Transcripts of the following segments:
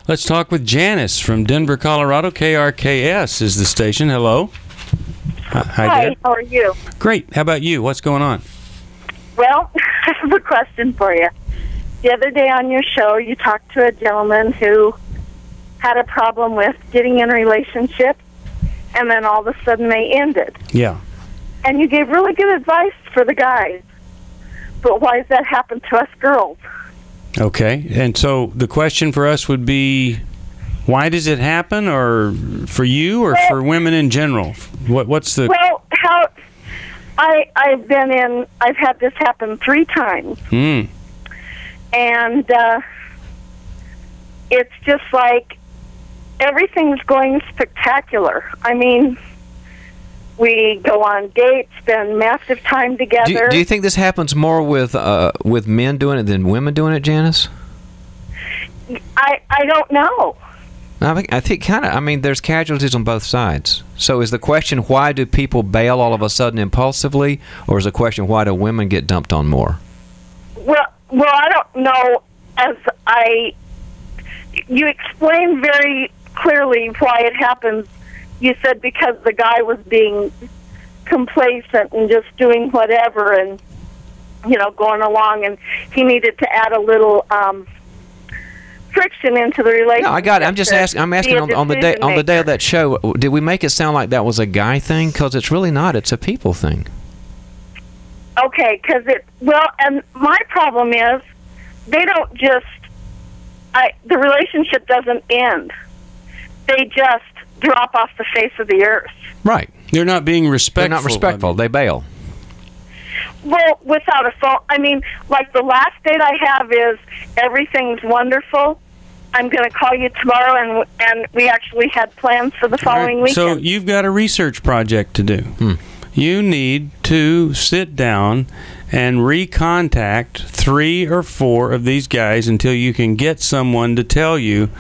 Let's talk with Janice from Denver, Colorado. KRKS is the station. Hello. Hi, how are you? Great. How about you? What's going on? Well, I have a question for you. The other day on your show, you talked to a gentleman who had a problem with getting in a relationship, and then all of a sudden they ended. Yeah. And you gave really good advice for the guys. But why does that happen to us girls? Okay. And so the question for us would be, why does it happen, or for you, or for women in general? What's the... Well, how... I've had this happen 3 times. And it's just like everything's going spectacular. I mean, we go on dates, spend massive time together. Do you think this happens more with men doing it than women doing it, Janice? I don't know. I think kind of. I mean, there's casualties on both sides. So is the question, why do people bail all of a sudden impulsively, or is the question, why do women get dumped on more? Well, I don't know. You explained very clearly why it happens. You said because the guy was being complacent and just doing whatever and, going along, and he needed to add a little friction into the relationship. No, I got it. I'm just asking. I'm asking on the day of that show. Did we make it sound like that was a guy thing? Because it's really not. It's a people thing. Okay, because and my problem is they don't just. The relationship doesn't end. They just drop off the face of the earth. Right. They're not being respectful. They're not respectful. They bail. Well, without a phone. I mean, like the last date I have is everything's wonderful. I'm going to call you tomorrow, and we actually had plans for the following weekend. So you've got a research project to do. You need to sit down and recontact 3 or 4 of these guys until you can get someone to tell you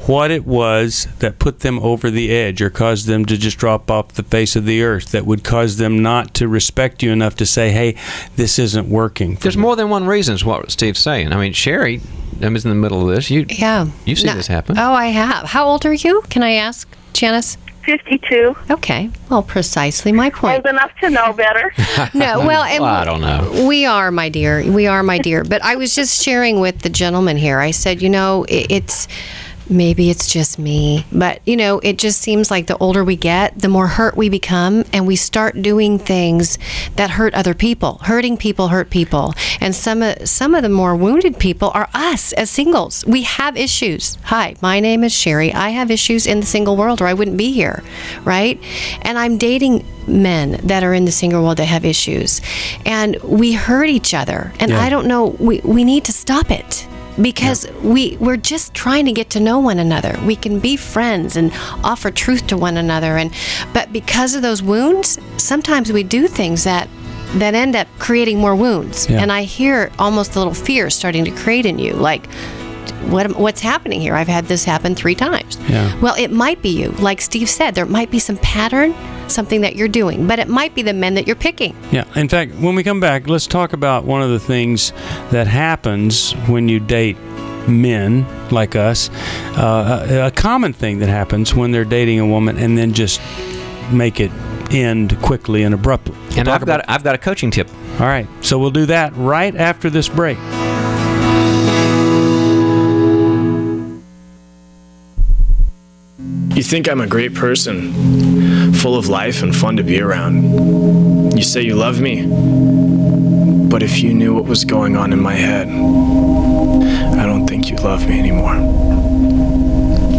what it was that put them over the edge or caused them to just drop off the face of the earth, that would cause them not to respect you enough to say, hey, this isn't working. There's more than one reason is what Steve's saying. I mean, Sherry, I'm in the middle of this. You've seen this happen. Oh, I have. How old are you? Can I ask, Janice? 52. Okay. Well, precisely my point. Old enough to know better. No, well, I don't know. We are, my dear. We are, my dear. But I was just sharing with the gentleman here. I said, it's... Maybe it's just me, but it just seems like the older we get, the more hurt we become, and we start doing things that hurt other people. Hurting people hurt people, and some of the more wounded people are us as singles. We have issues. Hi, my name is Sherry. I have issues in the single world, or I wouldn't be here, right? And I'm dating men that are in the single world that have issues, and we hurt each other. And I don't know. We need to stop it. Because we're just trying to get to know one another. We can be friends and offer truth to one another, but because of those wounds, sometimes we do things that end up creating more wounds. And I hear almost a little fear starting to create in you, like, what's happening here? I've had this happen 3 times. Well, it might be you. Like Steve said, there might be some pattern, something that you're doing, but it might be the men that you're picking. In fact, when we come back, let's talk about one of the things that happens when you date men like us. A common thing that happens when they're dating a woman and then just make it end quickly and abruptly. And I've got a coaching tip. All right, so we'll do that right after this break. You think I'm a great person, full of life and fun to be around. You say you love me, but if you knew what was going on in my head, I don't think you'd love me anymore.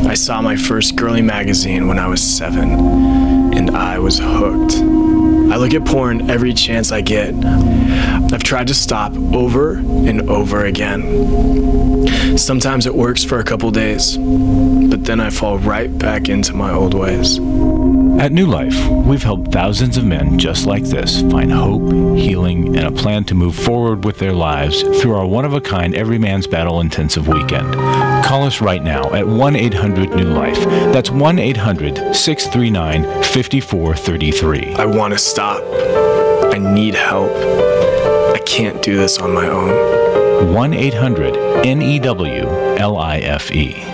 I saw my first girly magazine when I was 7, and I was hooked. I look at porn every chance I get. I've tried to stop over and over again. Sometimes it works for a couple days, but then I fall right back into my old ways. At New Life, we've helped thousands of men just like this find hope, healing, and a plan to move forward with their lives through our one-of-a-kind Every Man's Battle intensive weekend. Call us right now at 1-800-NEW-LIFE. That's 1-800-639-5433. I want to stop. I need help. I can't do this on my own. 1-800-NEWLIFE.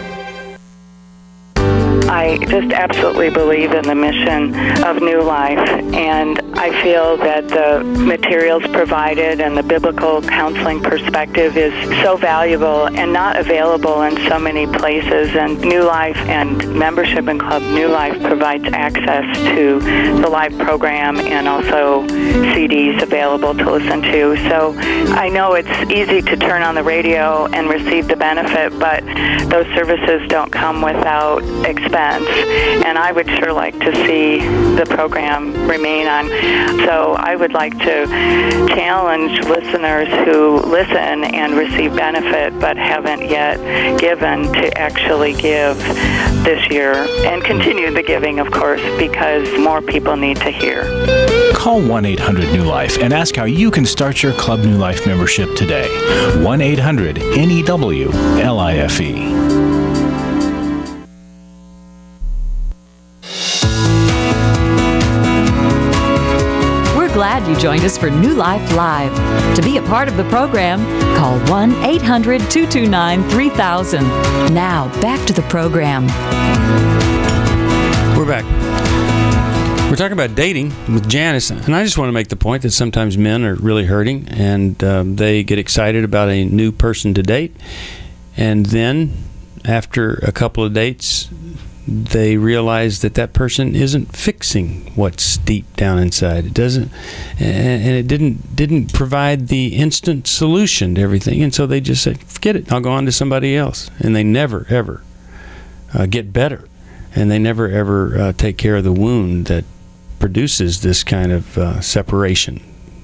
I just absolutely believe in the mission of New Life, and I feel that the materials provided and the biblical counseling perspective is so valuable and not available in so many places. And New Life and membership in Club New Life provides access to the live program and also CDs available to listen to. So I know it's easy to turn on the radio and receive the benefit, but those services don't come without expense. And I would sure like to see the program remain on. So I would like to challenge listeners who listen and receive benefit but haven't yet given to actually give this year and continue the giving, of course, because more people need to hear. Call 1-800-NEW-LIFE and ask how you can start your Club New Life membership today. 1-800-NEW-LIFE. Glad you joined us for New Life Live. To be a part of the program, call 1-800-229-3000. Now, back to the program. We're back. We're talking about dating with Janice, and I just want to make the point that sometimes men are really hurting, and they get excited about a new person to date, and then after a couple of dates, they realize that that person isn't fixing what's deep down inside. It doesn't, and it didn't provide the instant solution to everything. And so they just say, "Forget it. I'll go on to somebody else." And they never ever get better, and they never ever take care of the wound that produces this kind of separation.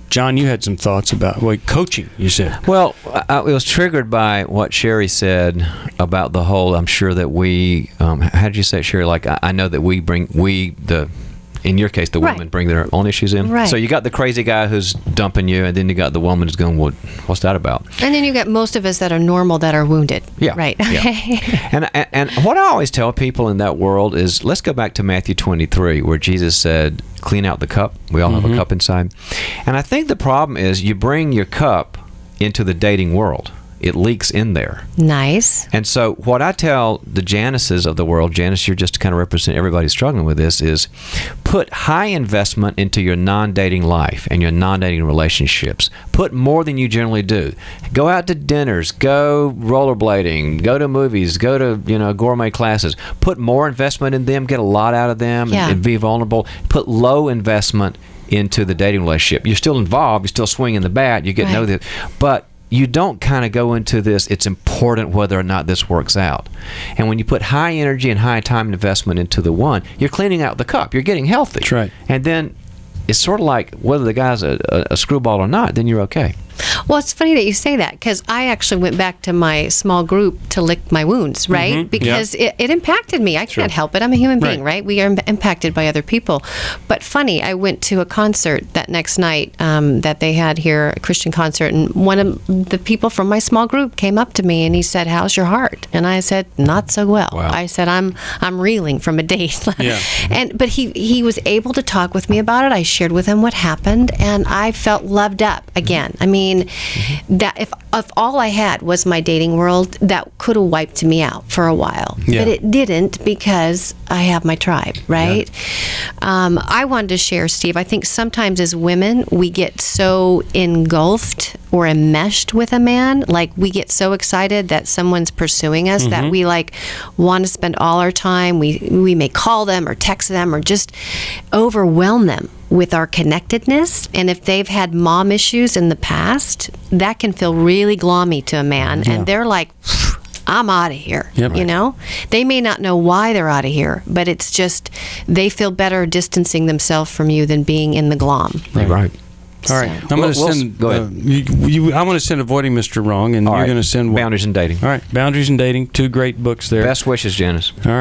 John, you had some thoughts about coaching, you said. Well, it was triggered by what Sherry said about the whole, I'm sure that we, how did you say it, Sherry? Like, I know that in your case, the women bring their own issues in. Right. So you got the crazy guy who's dumping you, and then you got the woman who's going, what's that about? And then you got most of us that are normal that are wounded. Yeah. Right. Yeah. And what I always tell people in that world is, let's go back to Matthew 23, where Jesus said, clean out the cup. We all have a cup inside. And I think the problem is you bring your cup into the dating world. It leaks in there. Nice. And so what I tell the Janices of the world, Janice, you're just to kind of represent everybody struggling with this, is put high investment into your non-dating life and your non-dating relationships. Put more than you generally do. Go out to dinners, go rollerblading, go to movies, go to gourmet classes. Put more investment in them, get a lot out of them, and be vulnerable. Put low investment into the dating relationship. You're still involved, you're still swinging the bat, you get to know that, but you don't kind of go into this, it's important whether or not this works out. And when you put high energy and high time investment into the one, you're cleaning out the cup. You're getting healthy. That's right. And then it's sort of like whether the guy's a screwball or not, then you're okay. Well, it's funny that you say that, because I actually went back to my small group to lick my wounds, right? Because it impacted me. I can't help it. I'm a human being, right? We are impacted by other people. But funny, I went to a concert that next night that they had here, a Christian concert, and one of the people from my small group came up to me and he said, "How's your heart?" And I said, "Not so well." Wow. I said, "I'm reeling from a date." But he was able to talk with me about it. I shared with him what happened, and I felt loved up again. I mean, that if all I had was my dating world, that could have wiped me out for a while. But it didn't, because I have my tribe, right? I wanted to share, Steve, I think sometimes as women, we get so engulfed or enmeshed with a man, like we get so excited that someone's pursuing us that we want to spend all our time. We may call them or text them or just overwhelm them with our connectedness. And if they've had mom issues in the past, that can feel really gloomy to a man. And they're like, "I'm out of here." They may not know why they're out of here, but it's just they feel better distancing themselves from you than being in the glom. Right. All right, I'm going to send. Go ahead. I'm going to send Avoiding Mr. Wrong, and you're going to send Boundaries in Dating. All right, Boundaries in Dating. 2 great books there. Best wishes, Janice. All right.